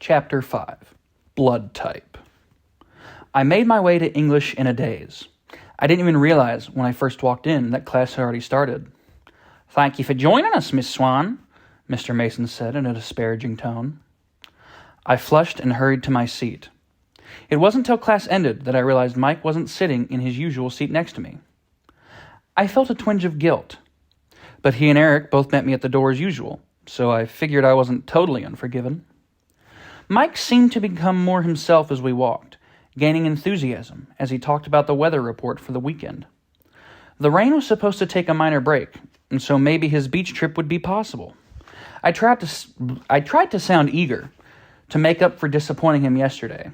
Chapter 5. Blood Type. I made my way to English in a daze. I didn't even realize when I first walked in that class had already started. "Thank you for joining us, Miss Swan," Mr. Mason said in a disparaging tone. I flushed and hurried to my seat. It wasn't till class ended that I realized Mike wasn't sitting in his usual seat next to me. I felt a twinge of guilt, but he and Eric both met me at the door as usual, so I figured I wasn't totally unforgiven. Mike seemed to become more himself as we walked, gaining enthusiasm as he talked about the weather report for the weekend. The rain was supposed to take a minor break, and so maybe his beach trip would be possible. I tried to sound eager, to make up for disappointing him yesterday.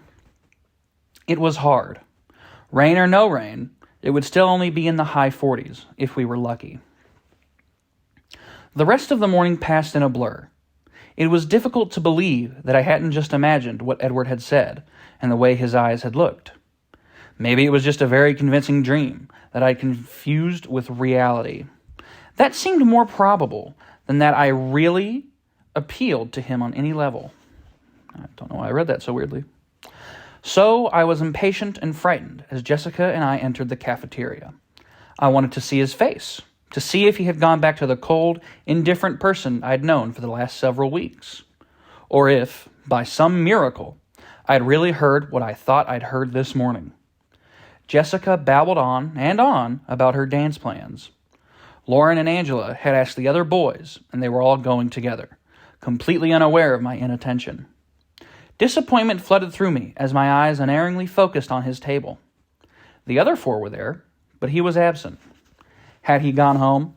It was hard. Rain or no rain, it would still only be in the high 40s, if we were lucky. The rest of the morning passed in a blur. It was difficult to believe that I hadn't just imagined what Edward had said and the way his eyes had looked. Maybe it was just a very convincing dream that I confused with reality. That seemed more probable than that I really appealed to him on any level. I don't know why I read that so weirdly. So I was impatient and frightened as Jessica and I entered the cafeteria. I wanted to see his face, to see if he had gone back to the cold, indifferent person I'd known for the last several weeks. Or if, by some miracle, I'd really heard what I thought I'd heard this morning. Jessica babbled on and on about her dance plans. Lauren and Angela had asked the other boys, and they were all going together, completely unaware of my inattention. Disappointment flooded through me as my eyes unerringly focused on his table. The other four were there, but he was absent. Had he gone home?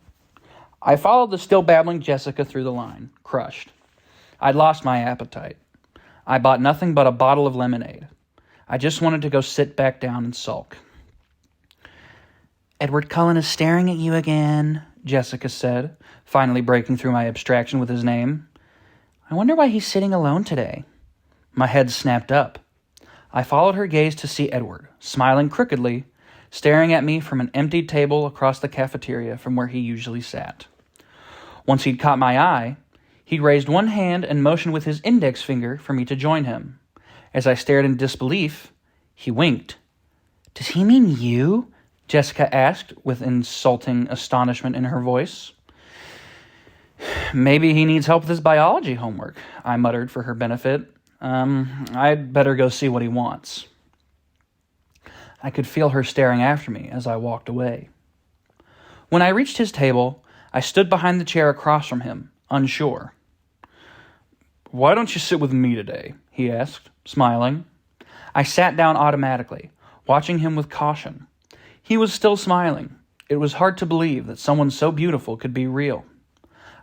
I followed the still babbling Jessica through the line, crushed. I'd lost my appetite. I bought nothing but a bottle of lemonade. I just wanted to go sit back down and sulk. "Edward Cullen is staring at you again," Jessica said, finally breaking through my abstraction with his name. "I wonder why he's sitting alone today." My head snapped up. I followed her gaze to see Edward, smiling crookedly, staring at me from an empty table across the cafeteria from where he usually sat. Once he'd caught my eye, he raised one hand and motioned with his index finger for me to join him. As I stared in disbelief, he winked. "Does he mean you?" Jessica asked with insulting astonishment in her voice. "Maybe he needs help with his biology homework," I muttered for her benefit. I'd better go see what he wants." I could feel her staring after me as I walked away. When I reached his table, I stood behind the chair across from him, unsure. "Why don't you sit with me today?" he asked, smiling. I sat down automatically, watching him with caution. He was still smiling. It was hard to believe that someone so beautiful could be real.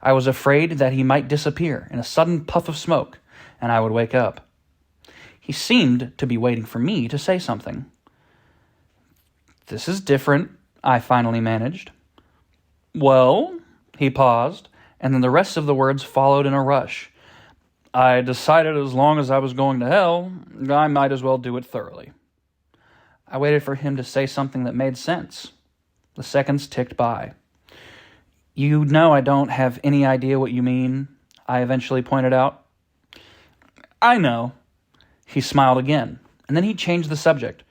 I was afraid that he might disappear in a sudden puff of smoke, and I would wake up. He seemed to be waiting for me to say something. "This is different," I finally managed. "Well," he paused, and then the rest of the words followed in a rush. "I decided as long as I was going to hell, I might as well do it thoroughly." I waited for him to say something that made sense. The seconds ticked by. "You know I don't have any idea what you mean," I eventually pointed out. "I know." He smiled again, and then he changed the subject.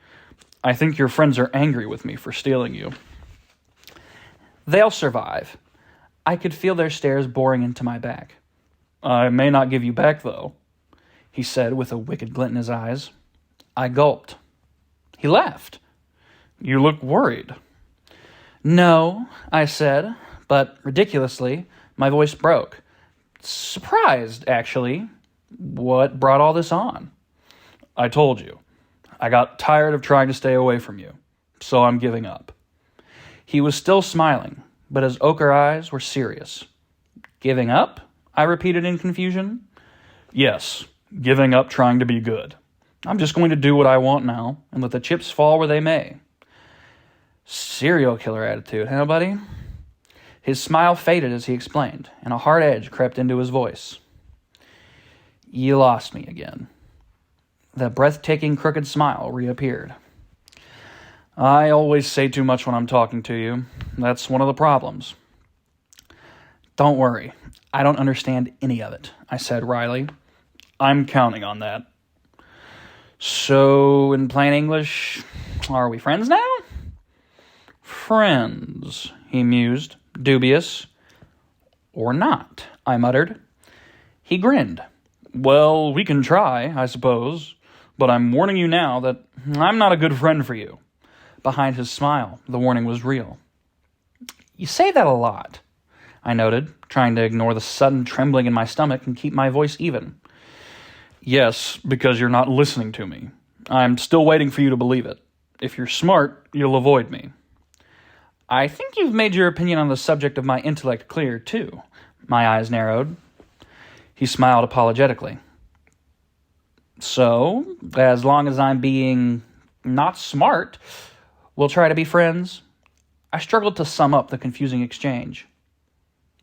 "I think your friends are angry with me for stealing you." "They'll survive." I could feel their stares boring into my back. "I may not give you back, though," he said with a wicked glint in his eyes. I gulped. He laughed. "You look worried." "No," I said, but ridiculously, my voice broke. "Surprised, actually. What brought all this on?" "I told you. I got tired of trying to stay away from you, so I'm giving up." He was still smiling, but his ochre eyes were serious. "Giving up?" I repeated in confusion. "Yes, giving up trying to be good. I'm just going to do what I want now, and let the chips fall where they may." Serial killer attitude, huh, buddy? His smile faded as he explained, and a hard edge crept into his voice. "You lost me again." The breathtaking crooked smile reappeared. "I always say too much when I'm talking to you. That's one of the problems." "Don't worry. I don't understand any of it," I said wryly. I'm counting on that. So, in plain English, are we friends now? Friends, he mused, dubious. Or not, I muttered. He grinned. Well, we can try, I suppose, but I'm warning you now that I'm not a good friend for you. Behind his smile, the warning was real. You say that a lot, I noted, trying to ignore the sudden trembling in my stomach and keep my voice even. Yes, because you're not listening to me. I'm still waiting for you to believe it. If you're smart, you'll avoid me. I think you've made your opinion on the subject of my intellect clear, too. My eyes narrowed. He smiled apologetically. So, as long as I'm being not smart, we'll try to be friends? I struggled to sum up the confusing exchange.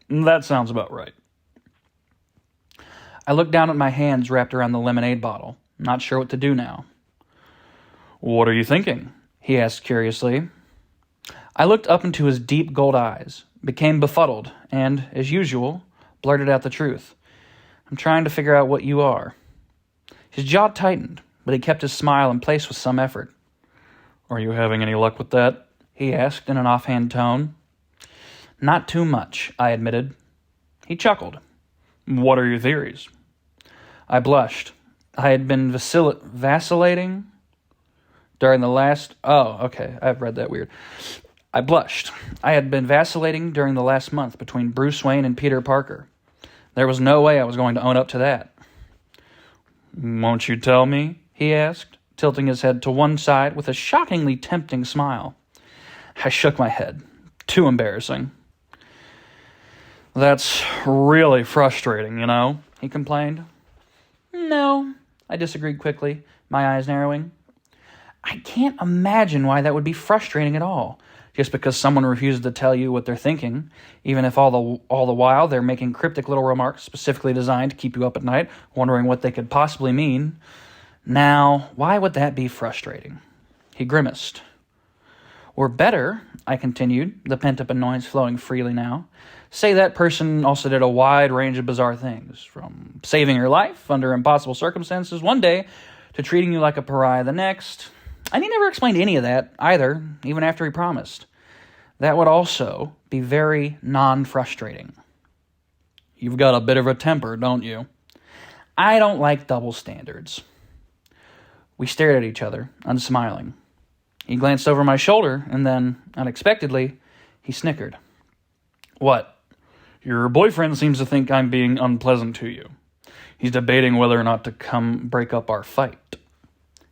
That sounds about right. I looked down at my hands wrapped around the lemonade bottle, not sure what to do now. What are you thinking? He asked curiously. I looked up into his deep gold eyes, became befuddled, and, as usual, blurted out the truth. I'm trying to figure out what you are. His jaw tightened, but he kept his smile in place with some effort. Are you having any luck with that? He asked in an offhand tone. Not too much, I admitted. He chuckled. What are your theories? I blushed. I had been vacillating during the last... Oh, okay, I've read that weird. I blushed. I had been vacillating during the last month between Bruce Wayne and Peter Parker. There was no way I was going to own up to that. Won't you tell me? He asked, tilting his head to one side with a shockingly tempting smile. I shook my head. Too embarrassing. That's really frustrating, he complained. No, I disagreed quickly, my eyes narrowing. I can't imagine why that would be frustrating at all, just because someone refuses to tell you what they're thinking, even if all the while they're making cryptic little remarks specifically designed to keep you up at night, wondering what they could possibly mean. Now, why would that be frustrating? He grimaced. Or better, I continued, the pent-up annoyance flowing freely now, say that person also did a wide range of bizarre things, from saving your life under impossible circumstances one day to treating you like a pariah the next. And he never explained any of that, either, even after he promised. That would also be very non-frustrating. You've got a bit of a temper, don't you? I don't like double standards. We stared at each other, unsmiling. He glanced over my shoulder, and then, unexpectedly, he snickered. What? Your boyfriend seems to think I'm being unpleasant to you. He's debating whether or not to come break up our fight.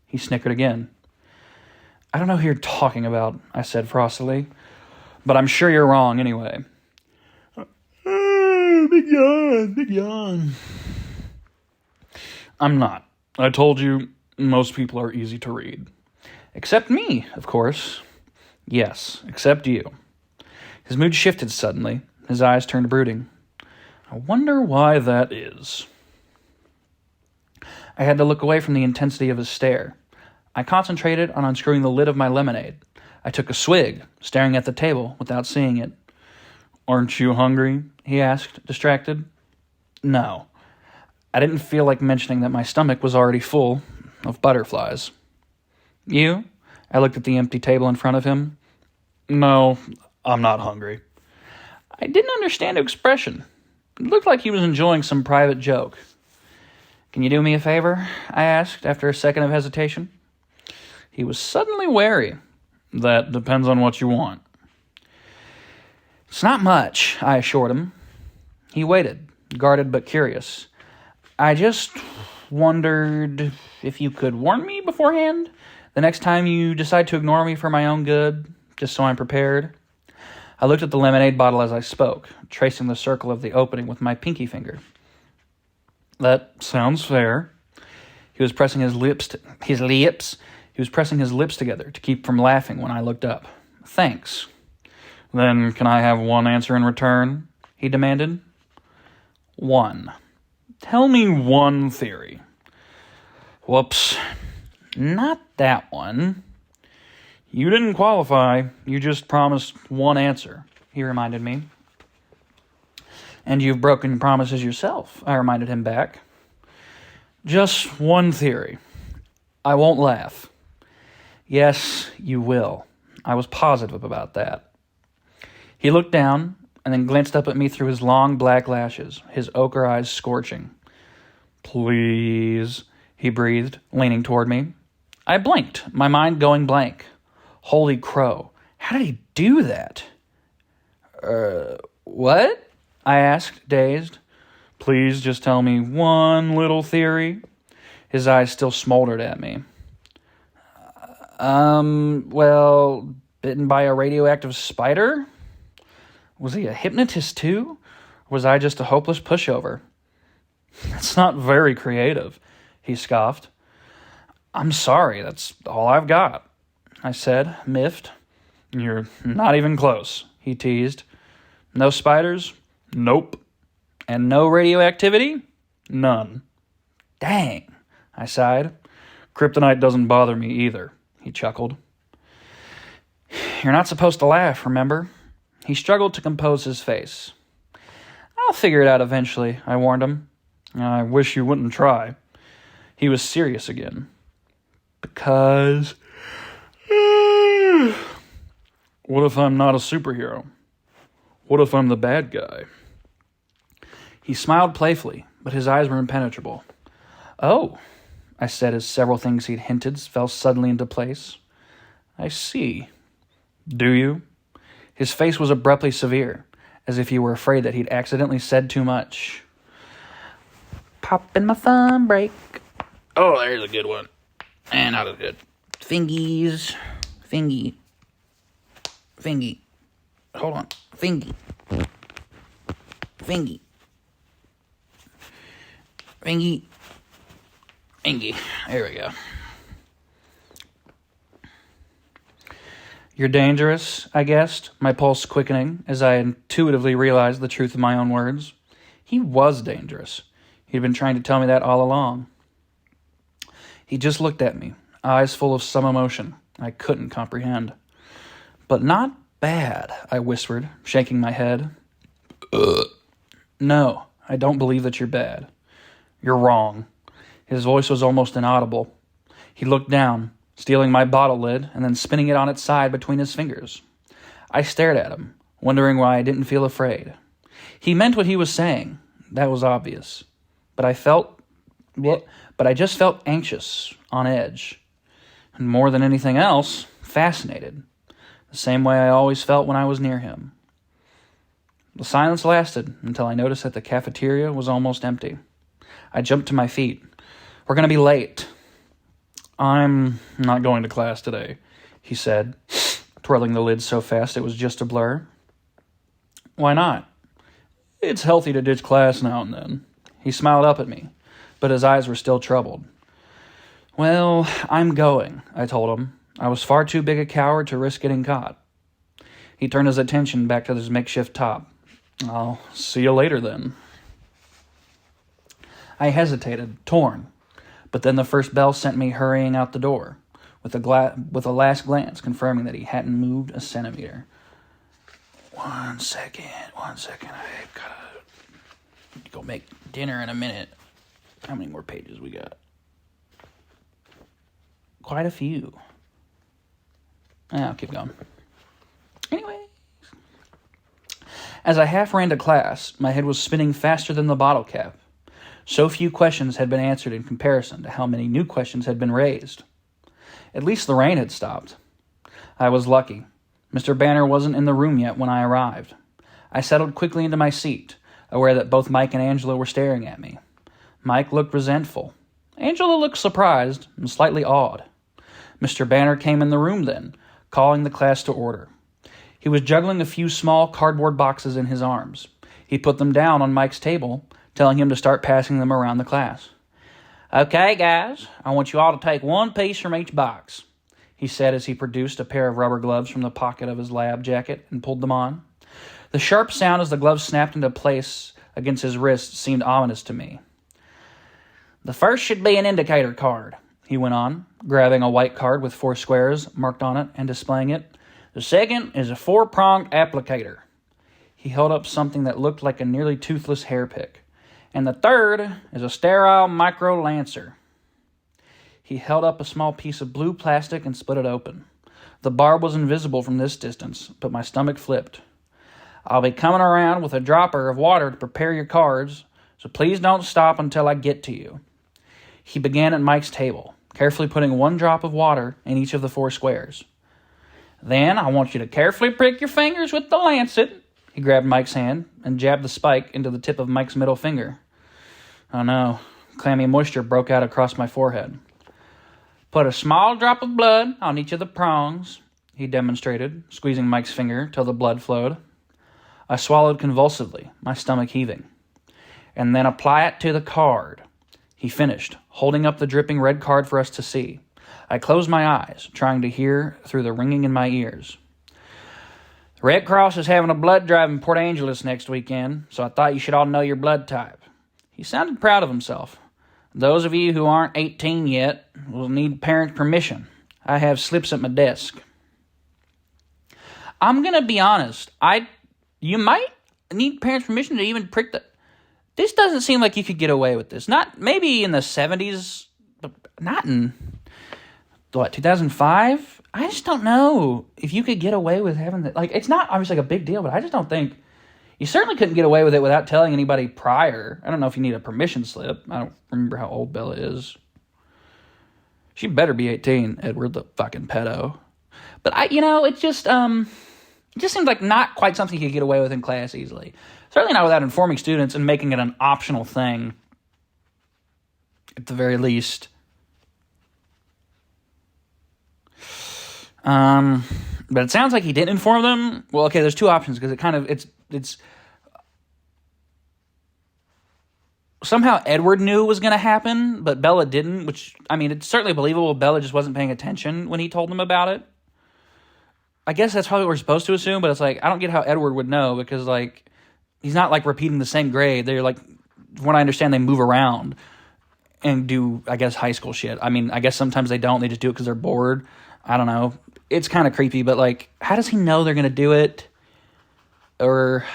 He snickered again. I don't know who you're talking about, I said frostily, but I'm sure you're wrong anyway. Big yawn. I'm not. I told you, most people are easy to read. Except me, of course. Yes, except you. His mood shifted suddenly. His eyes turned brooding. I wonder why that is. I had to look away from the intensity of his stare. I concentrated on unscrewing the lid of my lemonade. I took a swig, staring at the table without seeing it. Aren't you hungry? He asked, distracted. No. I didn't feel like mentioning that my stomach was already full of butterflies. You? I looked at the empty table in front of him. No, I'm not hungry. I didn't understand the expression. It looked like he was enjoying some private joke. Can you do me a favor? I asked after a second of hesitation. He was suddenly wary. That depends on what you want. It's not much, I assured him. He waited, guarded but curious. I just wondered if you could warn me beforehand the next time you decide to ignore me for my own good, just so I'm prepared. I looked at the lemonade bottle as I spoke, tracing the circle of the opening with my pinky finger. That sounds fair. He was pressing his lips together to keep from laughing when I looked up. Thanks. Then can I have one answer in return? He demanded. One. Tell me one theory. Whoops. Not that one. You didn't qualify. You just promised one answer, he reminded me. And you've broken promises yourself, I reminded him back. Just one theory. I won't laugh. Yes, you will. I was positive about that. He looked down and then glanced up at me through his long black lashes, his ochre eyes scorching. Please, he breathed, leaning toward me. I blinked, my mind going blank. Holy crow, how did he do that? What? I asked, dazed. Please just tell me one little theory. His eyes still smoldered at me. Well, bitten by a radioactive spider? Was he a hypnotist too? Or was I just a hopeless pushover? That's not very creative, he scoffed. I'm sorry, that's all I've got, I said, miffed. You're not even close, he teased. No spiders? Nope. And no radioactivity? None. Dang, I sighed. Kryptonite doesn't bother me either, he chuckled. You're not supposed to laugh, remember? He struggled to compose his face. I'll figure it out eventually, I warned him. I wish you wouldn't try. He was serious again. Because... What if I'm not a superhero? What if I'm the bad guy? He smiled playfully, but his eyes were impenetrable. Oh, I said as several things he'd hinted fell suddenly into place. I see. Do you? His face was abruptly severe, as if he were afraid that he'd accidentally said too much. Popping my thumb break. Oh, there's a good one. And not as good. Fingies. Fingy. Fingy. Hold on. Fingy. Fingy. Fingy. Fingy. There we go. You're dangerous, I guessed, my pulse quickening as I intuitively realized the truth of my own words. He was dangerous. He'd been trying to tell me that all along. He just looked at me, eyes full of some emotion I couldn't comprehend. But not bad, I whispered, shaking my head. No, I don't believe that you're bad. You're wrong. His voice was almost inaudible. He looked down, stealing my bottle lid and then spinning it on its side between his fingers. I stared at him, wondering why I didn't feel afraid. He meant what he was saying. That was obvious. But I just felt anxious, on edge. And more than anything else, fascinated. The same way I always felt when I was near him. The silence lasted until I noticed that the cafeteria was almost empty. I jumped to my feet. We're going to be late. I'm not going to class today, he said, twirling the lid so fast it was just a blur. Why not? It's healthy to ditch class now and then. He smiled up at me, but his eyes were still troubled. Well, I'm going, I told him. I was far too big a coward to risk getting caught. He turned his attention back to his makeshift top. I'll see you later then. I hesitated, torn, but then the first bell sent me hurrying out the door, with a last glance confirming that he hadn't moved a centimeter. One second, I've gotta go make dinner in a minute. How many more pages we got? Quite a few. I'll keep going. Anyways. As I half ran to class, my head was spinning faster than the bottle cap. So few questions had been answered in comparison to how many new questions had been raised. At least the rain had stopped. I was lucky. Mr. Banner wasn't in the room yet when I arrived. I settled quickly into my seat, aware that both Mike and Angela were staring at me. Mike looked resentful. Angela looked surprised and slightly awed. Mr. Banner came in the room then, calling the class to order. He was juggling a few small cardboard boxes in his arms. He put them down on Mike's table, telling him to start passing them around the class. Okay, guys, I want you all to take one piece from each box, he said as he produced a pair of rubber gloves from the pocket of his lab jacket and pulled them on. The sharp sound as the gloves snapped into place against his wrist seemed ominous to me. The first should be an indicator card, he went on, grabbing a white card with 4 squares marked on it and displaying it. The second is a 4-pronged applicator. He held up something that looked like a nearly toothless hair pick, And the third is a sterile micro lancer. He held up a small piece of blue plastic and split it open. The barb was invisible from this distance, but my stomach flipped. I'll be coming around with a dropper of water to prepare your cards, so please don't stop until I get to you. He began at Mike's table, carefully putting one drop of water in each of the 4 squares. Then I want you to carefully prick your fingers with the lancet. He grabbed Mike's hand and jabbed the spike into the tip of Mike's middle finger. Oh no, clammy moisture broke out across my forehead. Put a small drop of blood on each of the prongs, he demonstrated, squeezing Mike's finger till the blood flowed. I swallowed convulsively, my stomach heaving. And then apply it to the card, he finished, holding up the dripping red card for us to see. I closed my eyes, trying to hear through the ringing in my ears. The Red Cross is having a blood drive in Port Angeles next weekend, so I thought you should all know your blood type. He sounded proud of himself. Those of you who aren't 18 yet will need parents' permission. I have slips at my desk. I'm going to be honest. You might need parents' permission to even prick the... This doesn't seem like you could get away with this. Not maybe in the 70s, but not in, 2005? I just don't know if you could get away with having that. Like, it's not obviously like a big deal, but I just don't think... You certainly couldn't get away with it without telling anybody prior. I don't know if you need a permission slip. I don't remember how old Bella is. She better be 18, Edward the fucking pedo. But it just seems like not quite something you could get away with in class easily. Certainly not without informing students and making it an optional thing, at the very least. But it sounds like he didn't inform them. Well, okay, there's 2 options, because it's somehow Edward knew it was going to happen, but Bella didn't, which, I mean, it's certainly believable. Bella just wasn't paying attention when he told them about it. I guess that's probably what we're supposed to assume, but it's like, I don't get how Edward would know, because, like, he's not, like, repeating the same grade. They're, like, from what I understand, they move around and do, I guess, high school shit. I mean, I guess sometimes they don't. They just do it because they're bored. I don't know. It's kind of creepy, but, like, how does he know they're going to do it? Or,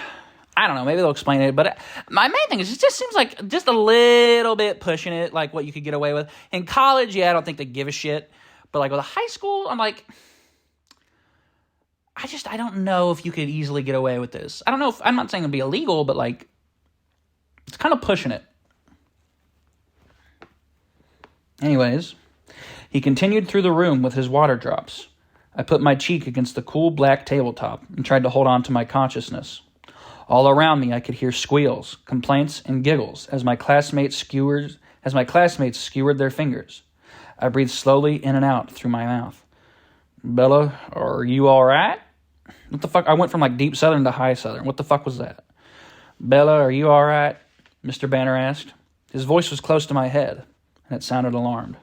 I don't know. Maybe they'll explain it. But my main thing is, it just seems like just a little bit pushing it, like what you could get away with. In college, yeah, I don't think they give a shit. But, like, with a high school, I'm like... I don't know if you could easily get away with this. I don't know if, I'm not saying it'd be illegal, but, like, it's kind of pushing it. Anyways, he continued through the room with his water drops. I put my cheek against the cool black tabletop and tried to hold on to my consciousness. All around me I could hear squeals, complaints, and giggles as my classmates skewered their fingers. I breathed slowly in and out through my mouth. Bella, are you all right? What the fuck? I went from, like, deep southern to high southern. What the fuck was that? Bella, are you all right? Mr. Banner asked. His voice was close to my head, and it sounded alarmed.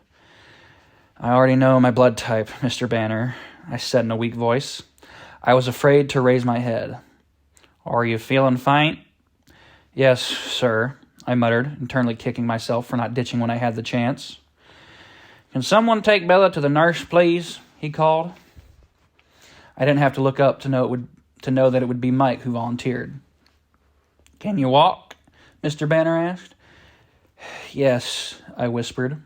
I already know my blood type, Mr. Banner, I said in a weak voice. I was afraid to raise my head. Are you feeling fine? Yes, sir, I muttered, internally kicking myself for not ditching when I had the chance. Can someone take Bella to the nurse, please? He called. I didn't have to look up to know that it would be Mike who volunteered. Can you walk? Mr. Banner asked. Yes, I whispered.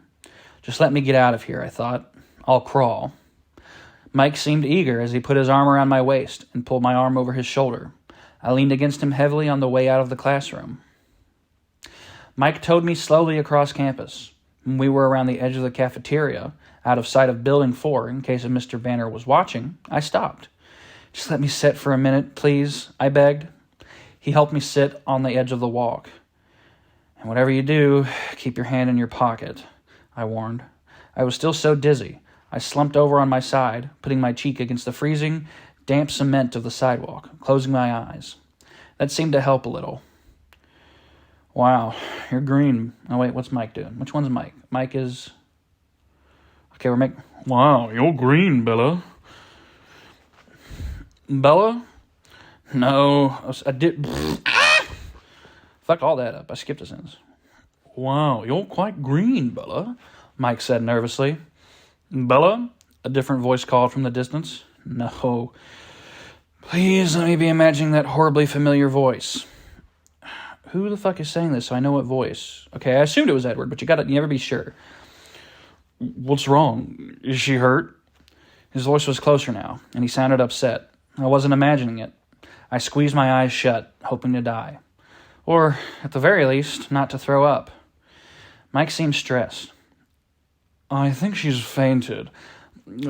Just let me get out of here, I thought. I'll crawl. Mike seemed eager as he put his arm around my waist and pulled my arm over his shoulder. I leaned against him heavily on the way out of the classroom. Mike towed me slowly across campus. When we were around the edge of the cafeteria, out of sight of Building 4, in case if Mr. Banner was watching, I stopped. Just let me sit for a minute, please, I begged. He helped me sit on the edge of the walk. And whatever you do, keep your hand in your pocket, I warned. I was still so dizzy. I slumped over on my side, putting my cheek against the freezing, damp cement of the sidewalk, closing my eyes. That seemed to help a little. Wow, you're green. Oh, wait, what's Mike doing? Which one's Mike? Mike is... Okay, we're making... Wow, you're green, Bella. Bella? No, I did... Fuck all that up. I skipped a sentence. Wow, you're quite green, Bella, Mike said nervously. Bella? A different voice called from the distance. No. Please let me be imagining that horribly familiar voice. Who the fuck is saying this so I know what voice? Okay, I assumed it was Edward, but you never be sure. What's wrong? Is she hurt? His voice was closer now, and he sounded upset. I wasn't imagining it. I squeezed my eyes shut, hoping to die. Or, at the very least, not to throw up. Mike seemed stressed. I think she's fainted.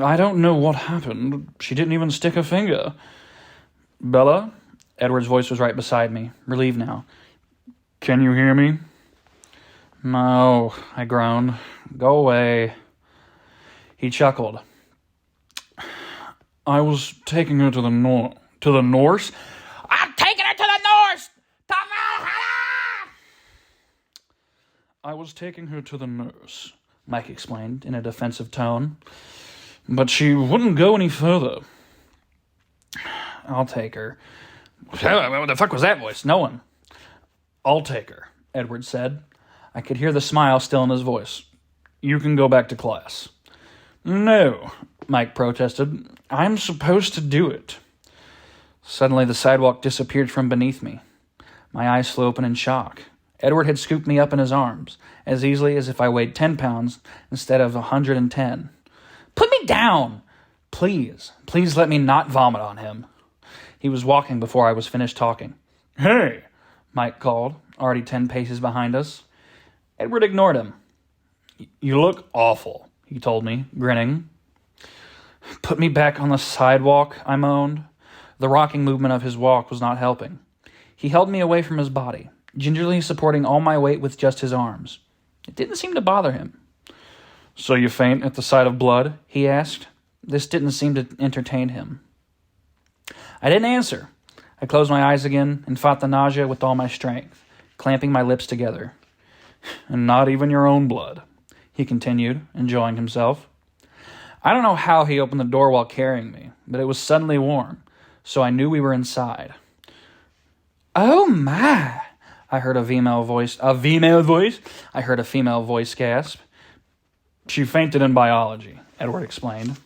I don't know what happened. She didn't even stick a finger. Bella? Edward's voice was right beside me, relieved now. Can you hear me? No, I groaned. Go away. He chuckled. I was taking her to the north. To the Norse? I'm taking her to the Norse! To Valhalla! I was taking her to the nurse, Mike explained in a defensive tone. But she wouldn't go any further. I'll take her. What the fuck was that voice? No one. I'll take her, Edward said. I could hear the smile still in his voice. You can go back to class. No, Mike protested. I'm supposed to do it. Suddenly the sidewalk disappeared from beneath me. My eyes flew open in shock. Edward had scooped me up in his arms, as easily as if I weighed 10 pounds instead of 110. Put me down! Please let me not vomit on him. He was walking before I was finished talking. Hey, Mike called, already 10 paces behind us. Edward ignored him. You look awful, he told me, grinning. Put me back on the sidewalk, I moaned. The rocking movement of his walk was not helping. He held me away from his body, gingerly supporting all my weight with just his arms. It didn't seem to bother him. So you faint at the sight of blood? He asked. This didn't seem to entertain him. I didn't answer. I closed my eyes again and fought the nausea with all my strength, clamping my lips together. And not even your own blood, he continued, enjoying himself. I don't know how he opened the door while carrying me, but it was suddenly warm, so I knew we were inside. Oh my, I heard a female voice. I heard a female voice gasp. She fainted in biology, Edward explained.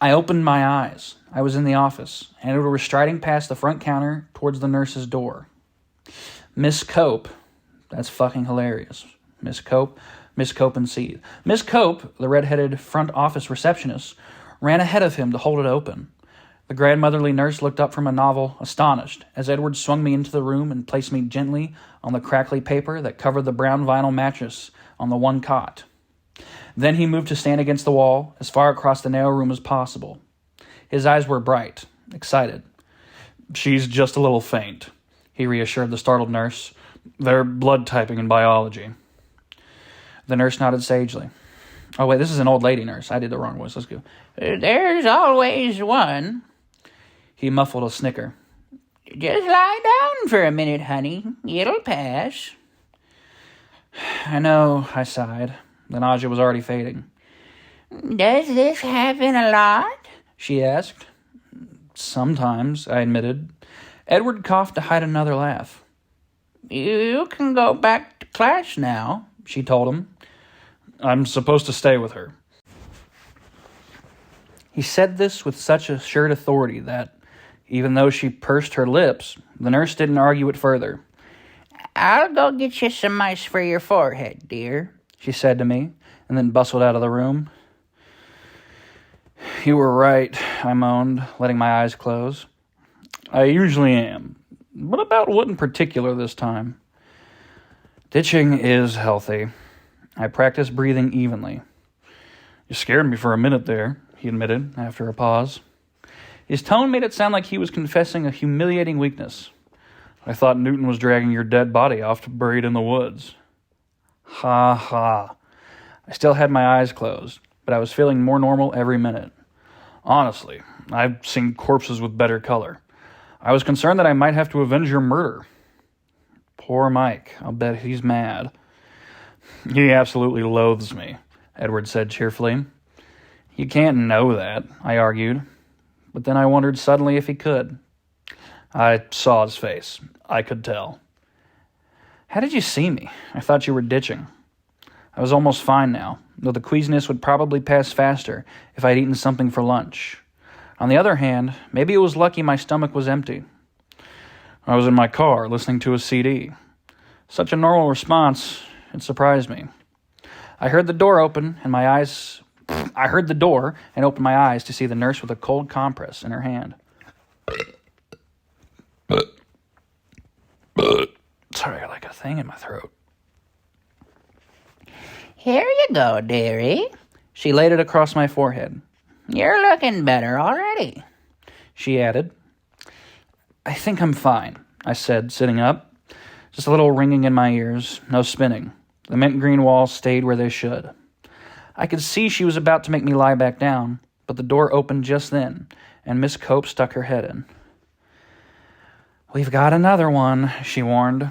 I opened my eyes. I was in the office, and Edward was striding past the front counter towards the nurse's door. Miss Cope, that's fucking hilarious. Miss Cope and Seed. Miss Cope, the red-headed front office receptionist, ran ahead of him to hold it open. The grandmotherly nurse looked up from a novel, astonished, as Edward swung me into the room and placed me gently on the crackly paper that covered the brown vinyl mattress on the one cot. Then he moved to stand against the wall, as far across the narrow room as possible. His eyes were bright, excited. She's just a little faint, he reassured the startled nurse. They're blood typing in biology. The nurse nodded sagely. Oh, wait, this is an old lady nurse. I did the wrong voice. Let's go. There's always one. He muffled a snicker. Just lie down for a minute, honey. It'll pass. I know, I sighed. The nausea was already fading. Does this happen a lot? She asked. Sometimes, I admitted. Edward coughed to hide another laugh. You can go back to class now, she told him. I'm supposed to stay with her. He said this with such assured authority that, even though she pursed her lips, the nurse didn't argue it further. I'll go get you some ice for your forehead, dear, she said to me, and then bustled out of the room. You were right, I moaned, letting my eyes close. I usually am, but about what in particular this time? Ditching is healthy. I practice breathing evenly. You scared me for a minute there, he admitted, after a pause. His tone made it sound like he was confessing a humiliating weakness. I thought Newton was dragging your dead body off to bury it in the woods. Ha ha. I still had my eyes closed, but I was feeling more normal every minute. Honestly, I've seen corpses with better color. I was concerned that I might have to avenge your murder. Poor Mike. I'll bet he's mad. He absolutely loathes me, Edward said cheerfully. You can't know that, I argued. But then I wondered suddenly if he could. I saw his face. I could tell. How did you see me? I thought you were ditching. I was almost fine now, though the queasiness would probably pass faster if I'd eaten something for lunch. On the other hand, maybe it was lucky my stomach was empty. I was in my car listening to a CD. Such a normal response, it surprised me. I heard the door open and opened my eyes to see the nurse with a cold compress in her hand. Sorry, I got like a thing in my throat. Here you go, dearie. She laid it across my forehead. You're looking better already. She added. I think I'm fine, I said, sitting up. Just a little ringing in my ears, no spinning. The mint green walls stayed where they should. I could see she was about to make me lie back down, but the door opened just then, and Miss Cope stuck her head in. We've got another one, she warned.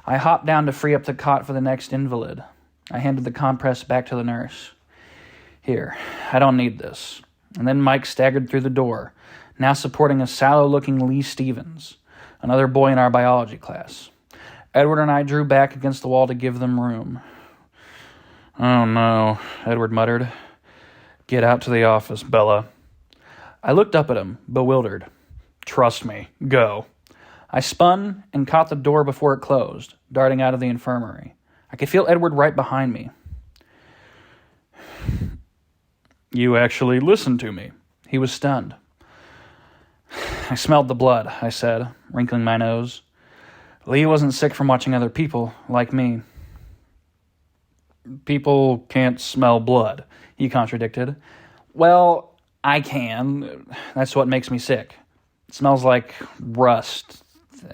I hopped down to free up the cot for the next invalid. I handed the compress back to the nurse. Here, I don't need this. And then Mike staggered through the door, now supporting a sallow-looking Lee Stevens, another boy in our biology class. Edward and I drew back against the wall to give them room. Oh no, Edward muttered. Get out to the office, Bella. I looked up at him, bewildered. Trust me, go. I spun and caught the door before it closed, darting out of the infirmary. I could feel Edward right behind me. You actually listened to me. He was stunned. I smelled the blood, I said, wrinkling my nose. Lee wasn't sick from watching other people like me. People can't smell blood, he contradicted. Well, I can. That's what makes me sick. It smells like rust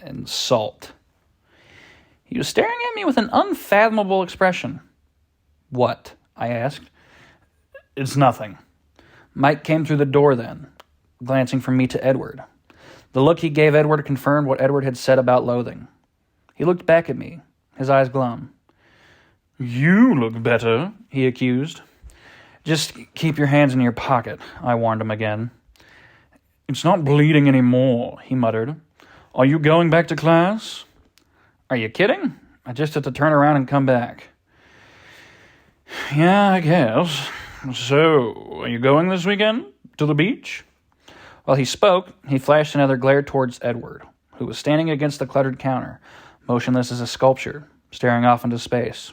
and salt. He was staring at me with an unfathomable expression. What? I asked. It's nothing. Mike came through the door then, glancing from me to Edward. The look he gave Edward confirmed what Edward had said about loathing. He looked back at me, his eyes glum. You look better, he accused. Just keep your hands in your pocket, I warned him again. It's not bleeding anymore, he muttered. Are you going back to class? Are you kidding? I just had to turn around and come back. Yeah, I guess. So, are you going this weekend? To the beach? While he spoke, he flashed another glare towards Edward, who was standing against the cluttered counter, motionless as a sculpture, staring off into space.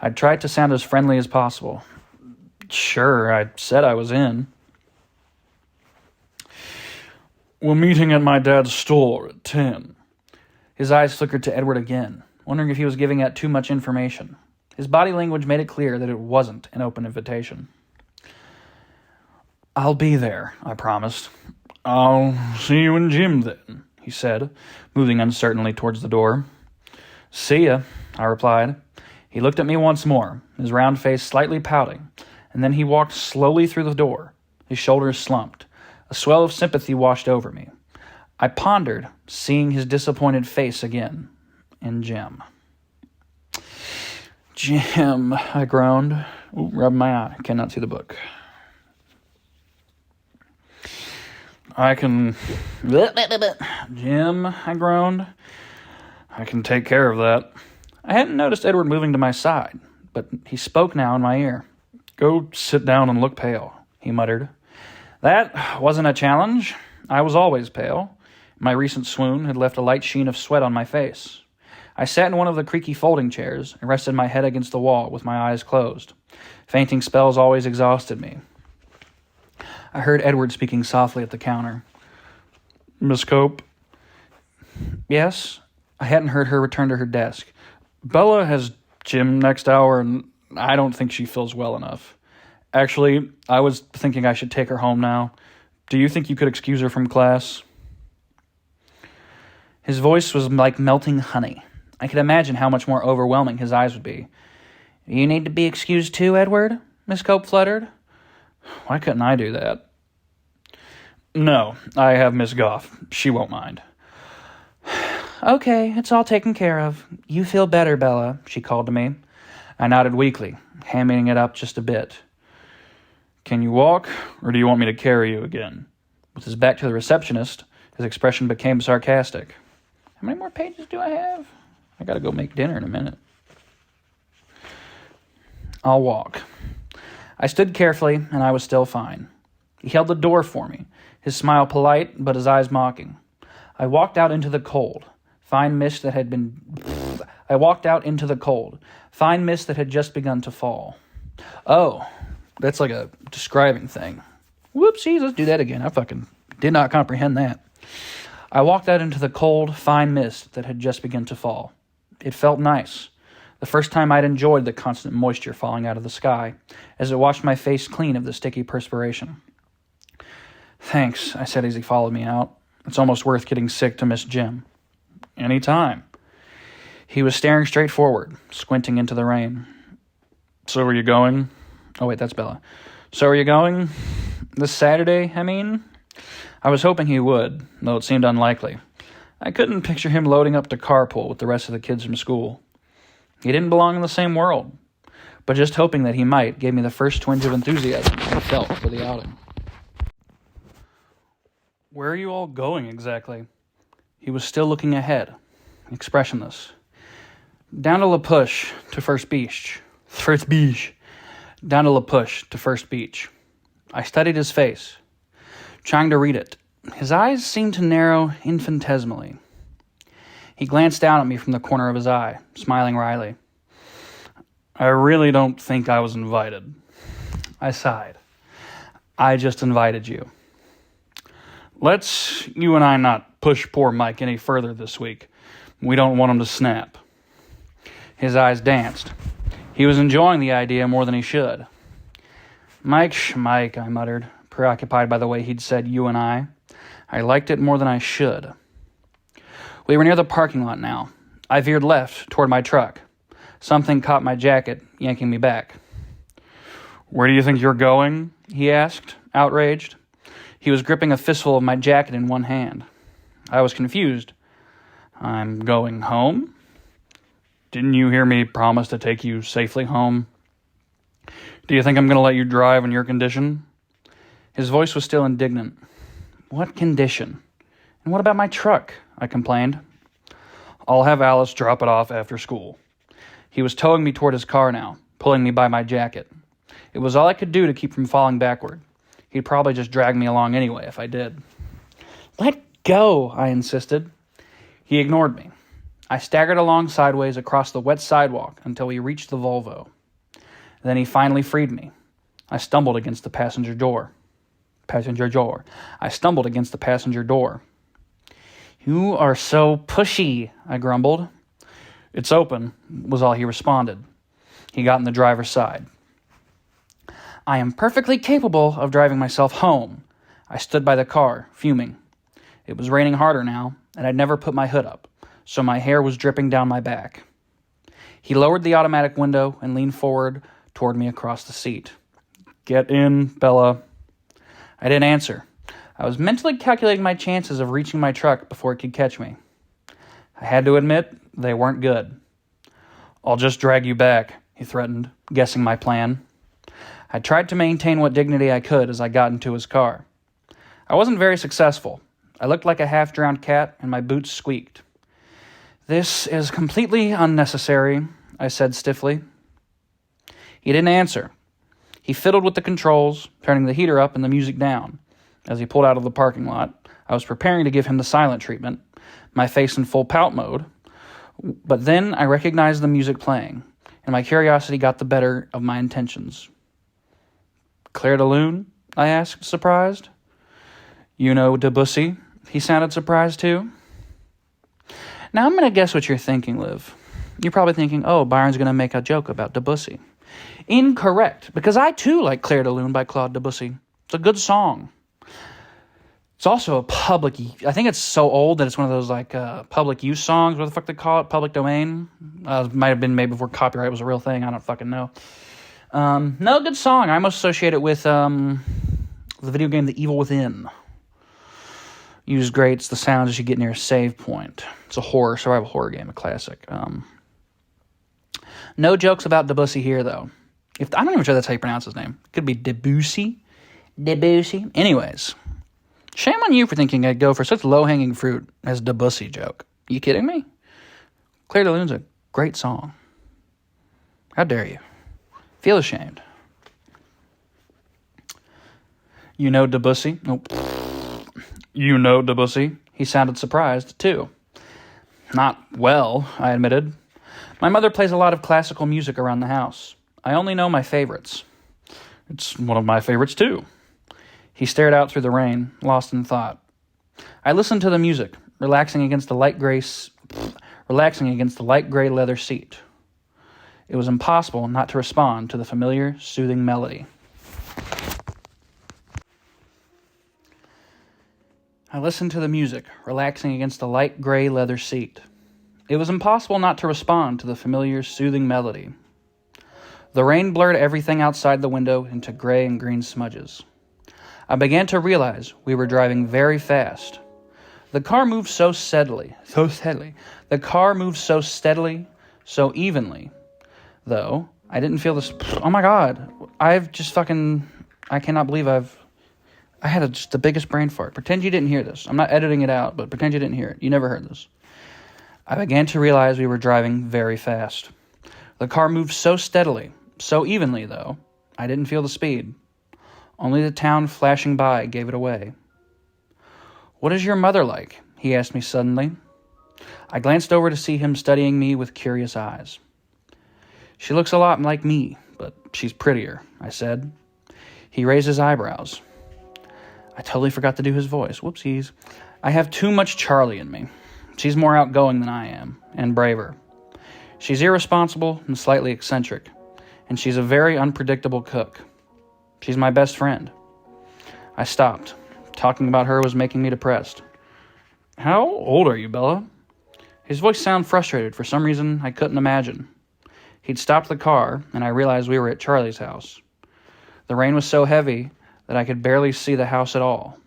I tried to sound as friendly as possible. Sure, I said I was in. We're meeting at my dad's store at 10. His eyes flickered to Edward again, wondering if he was giving out too much information. His body language made it clear that it wasn't an open invitation. I'll be there, I promised. I'll see you in gym then, he said, moving uncertainly towards the door. See ya, I replied. He looked at me once more, his round face slightly pouting, and then he walked slowly through the door. His shoulders slumped. A swell of sympathy washed over me. I pondered, seeing his disappointed face again in gym. Jim, I groaned. Ooh, rubbed my eye. Cannot see the book. I can... Jim, I groaned. I can take care of that. I hadn't noticed Edward moving to my side, but he spoke now in my ear. Go sit down and look pale, he muttered. That wasn't a challenge. I was always pale. My recent swoon had left a light sheen of sweat on my face. I sat in one of the creaky folding chairs and rested my head against the wall with my eyes closed. Fainting spells always exhausted me. I heard Edward speaking softly at the counter. Miss Cope? Yes? I hadn't heard her return to her desk. Bella has gym next hour, and I don't think she feels well enough. Actually, I was thinking I should take her home now. Do you think you could excuse her from class? His voice was like melting honey. I could imagine how much more overwhelming his eyes would be. You need to be excused too, Edward? Miss Cope fluttered. Why couldn't I do that? No, I have Miss Goff. She won't mind. Okay, it's all taken care of. You feel better, Bella, she called to me. I nodded weakly, hamming it up just a bit. Can you walk, or do you want me to carry you again? With his back to the receptionist, his expression became sarcastic. How many more pages do I have? I gotta go make dinner in a minute. I'll walk. I stood carefully, and I was still fine. He held the door for me, his smile polite, but his eyes mocking. I walked out into the cold. Fine mist that had been... I walked out into the cold. Fine mist that had just begun to fall. Oh, that's like a describing thing. Whoopsies, let's do that again. I fucking did not comprehend that. I walked out into the cold, fine mist that had just begun to fall. It felt nice. The first time I'd enjoyed the constant moisture falling out of the sky, as it washed my face clean of the sticky perspiration. Thanks, I said as he followed me out. It's almost worth getting sick to miss Jim. Any time. He was staring straight forward, squinting into the rain. So are you going? Oh wait, that's Bella. So are you going? This Saturday, I mean? I was hoping he would, though it seemed unlikely. I couldn't picture him loading up to carpool with the rest of the kids from school. He didn't belong in the same world, but just hoping that he might gave me the first twinge of enthusiasm I felt for the outing. Where are you all going exactly? He was still looking ahead, expressionless. Down to La Push to First Beach. First Beach. Down to La Push to First Beach. I studied his face, trying to read it. His eyes seemed to narrow infinitesimally. He glanced down at me from the corner of his eye, smiling wryly. I really don't think I was invited. I sighed. I just invited you. Let's you and I not push poor Mike any further this week. We don't want him to snap. His eyes danced. He was enjoying the idea more than he should. Mike, I muttered, preoccupied by the way he'd said you and I. I liked it more than I should. We were near the parking lot now. I veered left toward my truck. Something caught my jacket, yanking me back. Where do you think you're going? He asked, outraged. He was gripping a fistful of my jacket in one hand. I was confused. I'm going home? Didn't you hear me promise to take you safely home? Do you think I'm going to let you drive in your condition? His voice was still indignant. What condition? And what about my truck? I complained. I'll have Alice drop it off after school. He was towing me toward his car now, pulling me by my jacket. It was all I could do to keep from falling backward. He'd probably just drag me along anyway if I did. Let go, I insisted. He ignored me. I staggered along sideways across the wet sidewalk until we reached the Volvo. Then he finally freed me. I stumbled against the passenger door. I stumbled against the passenger door. You are so pushy, I grumbled. It's open, was all he responded. He got in the driver's side. I am perfectly capable of driving myself home. I stood by the car, fuming. It was raining harder now, and I'd never put my hood up, so my hair was dripping down my back. He lowered the automatic window and leaned forward toward me across the seat. Get in, Bella. I didn't answer. I was mentally calculating my chances of reaching my truck before it could catch me. I had to admit, they weren't good. I'll just drag you back, he threatened, guessing my plan. I tried to maintain what dignity I could as I got into his car. I wasn't very successful. I looked like a half-drowned cat, and my boots squeaked. This is completely unnecessary, I said stiffly. He didn't answer. He fiddled with the controls, turning the heater up and the music down. As he pulled out of the parking lot, I was preparing to give him the silent treatment, my face in full pout mode. But then I recognized the music playing, and my curiosity got the better of my intentions. Claire de Lune? I asked, surprised. You know Debussy? He sounded surprised too. Now I'm going to guess what you're thinking, Liv. You're probably thinking, oh, Byron's going to make a joke about Debussy. Incorrect, because I too like Claire de Lune by Claude Debussy. It's a good song. It's also a public, I think it's so old that it's one of those like public use songs, what the fuck they call it, public domain. Might have been made before copyright was a real thing, I don't fucking know. No, good song. I almost associate it with the video game The Evil Within. Use great, it's the sounds as you get near a save point. It's a survival horror game, a classic. No jokes about Debussy here, though. I'm not even sure that's how you pronounce his name. It could be Debussy. Debussy. Anyways, shame on you for thinking I'd go for such low-hanging fruit as Debussy joke. You kidding me? Claire de Lune's a great song. How dare you? Feel ashamed. You know Debussy? Nope. You know Debussy? He sounded surprised, too. Not well, I admitted. My mother plays a lot of classical music around the house. I only know my favorites. It's one of my favorites, too. He stared out through the rain, lost in thought. I listened to the music, relaxing against the light gray leather seat. It was impossible not to respond to the familiar, soothing melody. I listened to the music, relaxing against the light gray leather seat. It was impossible not to respond to the familiar, soothing melody. The rain blurred everything outside the window into gray and green smudges. I began to realize we were driving very fast. The car moved so steadily. The car moved so steadily, so evenly. Though, I didn't feel this... Oh my god. I cannot believe I had just the biggest brain fart. Pretend you didn't hear this. I'm not editing it out, but pretend you didn't hear it. You never heard this. I began to realize we were driving very fast. The car moved so steadily, so evenly, though, I didn't feel the speed. Only the town flashing by gave it away. "What is your mother like?" he asked me suddenly. I glanced over to see him studying me with curious eyes. "She looks a lot like me, but she's prettier," I said. He raised his eyebrows. I totally forgot to do his voice. Whoopsies. "I have too much Charlie in me. She's more outgoing than I am, and braver. She's irresponsible and slightly eccentric, and she's a very unpredictable cook. She's my best friend." I stopped. Talking about her was making me depressed. "How old are you, Bella?" His voice sounded frustrated for some reason I couldn't imagine. He'd stopped the car, and I realized we were at Charlie's house. The rain was so heavy that I could barely see the house at all.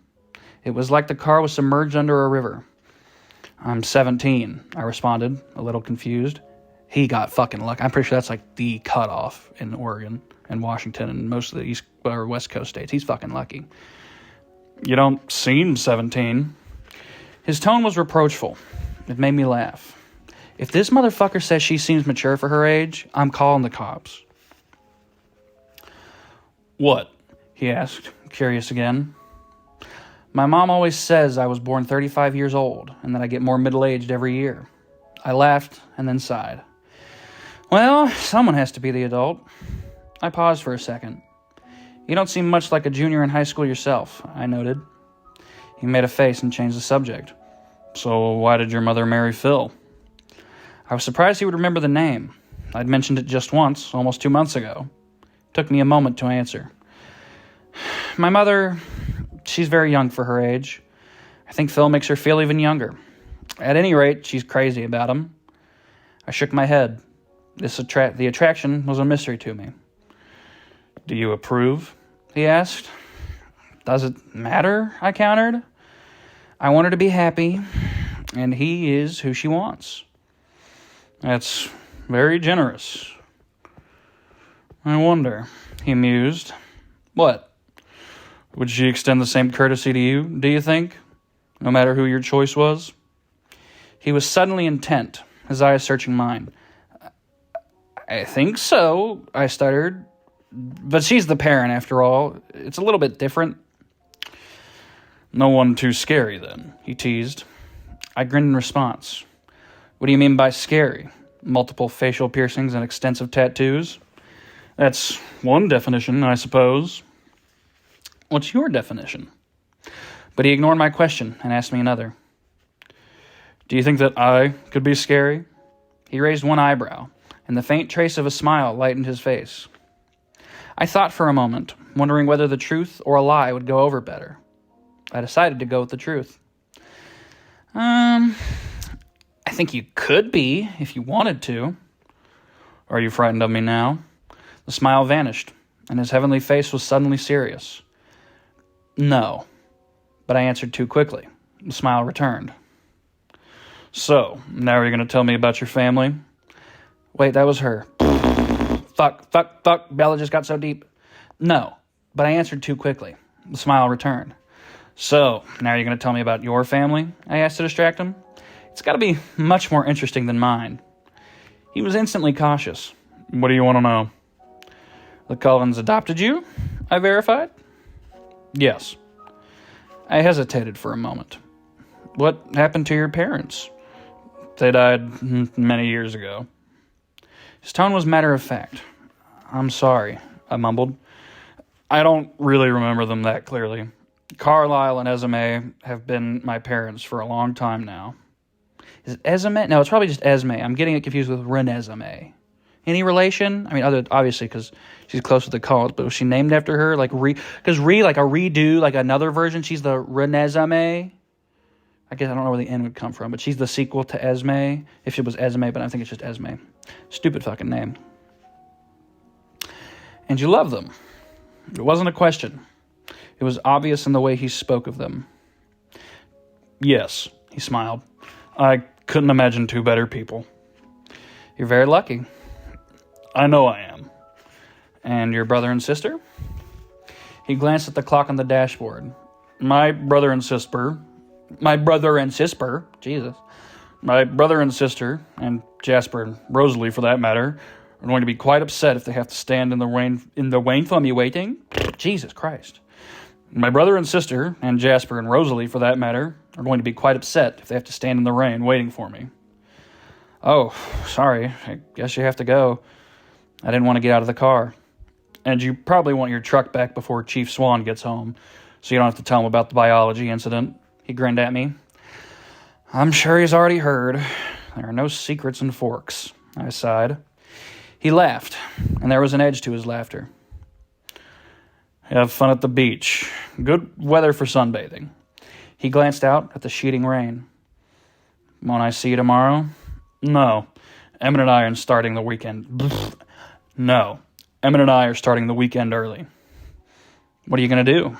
It was like the car was submerged under a river. "I'm 17, I responded, a little confused. He got fucking lucky. I'm pretty sure that's like the cutoff in Oregon and Washington and most of the East or West Coast states. He's fucking lucky. "You don't seem 17. His tone was reproachful. It made me laugh. If this motherfucker says she seems mature for her age, I'm calling the cops. "What?" he asked, curious again. "My mom always says I was born 35 years old and that I get more middle-aged every year." I laughed and then sighed. "Well, someone has to be the adult." I paused for a second. "You don't seem much like a junior in high school yourself," I noted. He made a face and changed the subject. "So why did your mother marry Phil?" I was surprised he would remember the name. I'd mentioned it just once, almost 2 months ago. It took me a moment to answer. "My mother, she's very young for her age. I think Phil makes her feel even younger. At any rate, she's crazy about him." I shook my head. The attraction was a mystery to me. "Do you approve?" he asked. "Does it matter?" I countered. "I want her to be happy, and he is who she wants." "That's very generous." "I wonder," he mused. "What? Would she extend the same courtesy to you, do you think? No matter who your choice was?" He was suddenly intent, his eyes searching mine. "I think so," I stuttered. "But she's the parent, after all. It's a little bit different." "No one too scary, then," he teased. I grinned in response. "What do you mean by scary? Multiple facial piercings and extensive tattoos?" "That's one definition, I suppose." "What's your definition?" But he ignored my question and asked me another. "Do you think that I could be scary?" He raised one eyebrow, and the faint trace of a smile lightened his face. I thought for a moment, wondering whether the truth or a lie would go over better. I decided to go with the truth. I think you could be, if you wanted to." "Are you frightened of me now?" The smile vanished, and his heavenly face was suddenly serious. "No," but I answered too quickly. The smile returned. "So, now you're going to tell me about your family?" Wait, that was her. Fuck. Bella just got so deep. "No," but I answered too quickly. The smile returned. "So, now you're going to tell me about your family?" I asked to distract him. "It's got to be much more interesting than mine." He was instantly cautious. "What do you want to know?" "The Cullens adopted you?" I verified. "Yes." I hesitated for a moment. What happened to your parents? They died many years ago. His tone was matter of fact. I'm sorry, I mumbled. I don't really remember them that clearly. Carlisle and Esme have been my parents for a long time now. Is it Esme? No, it's probably just Esme. I'm getting it confused with Renesmee. Any relation? I mean, obviously, because she's close with the Collins, but was she named after her? Like, because like a redo, like another version, she's the Renesmee. I guess I don't know where the N would come from, but she's the sequel to Esme. If it was Esme, but I think it's just Esme. Stupid fucking name. And you love them. It wasn't a question. It was obvious in the way he spoke of them. Yes, he smiled. I couldn't imagine two better people. You're very lucky. I know I am. And your brother and sister? He glanced at the clock on the dashboard. My brother and sister, and Jasper and Rosalie for that matter, are going to be quite upset if they have to stand in the rain for me waiting. Jesus Christ. My brother and sister, and Jasper and Rosalie for that matter, are going to be quite upset if they have to stand in the rain waiting for me. Oh, sorry, I guess you have to go. I didn't want to get out of the car. And you probably want your truck back before Chief Swan gets home, so you don't have to tell him about the biology incident. He grinned at me. I'm sure he's already heard. There are no secrets in forks, I sighed. He laughed, and there was an edge to his laughter. Have fun at the beach. Good weather for sunbathing. He glanced out at the sheeting rain. Won't I see you tomorrow? No. Emmett and I are starting the weekend. No. Emmett and I are starting the weekend early. What are you going to do?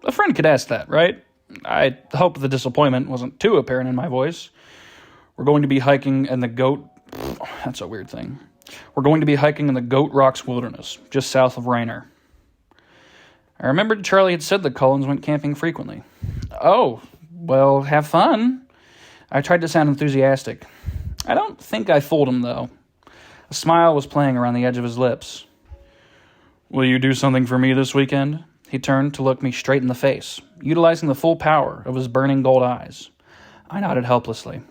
A friend could ask that, right? I hope the disappointment wasn't too apparent in my voice. We're going to be hiking in the Goat... That's a weird thing. We're going to be hiking in the Goat Rocks Wilderness, just south of Raynor. I remembered Charlie had said the Cullens went camping frequently. Oh, well, have fun. I tried to sound enthusiastic. I don't think I fooled him, though. A smile was playing around the edge of his lips. Will you do something for me this weekend? He turned to look me straight in the face, utilizing the full power of his burning gold eyes. I nodded helplessly.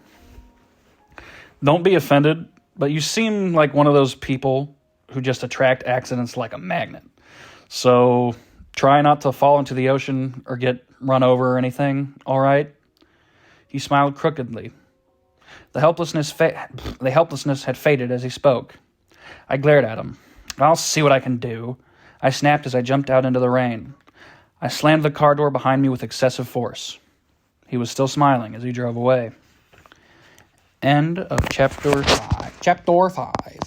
Don't be offended, but you seem like one of those people who just attract accidents like a magnet. So try not to fall into the ocean or get run over or anything, all right? He smiled crookedly. The helplessness had faded as he spoke. I glared at him. I'll see what I can do. I snapped as I jumped out into the rain. I slammed the car door behind me with excessive force. He was still smiling as he drove away. End of Chapter 5.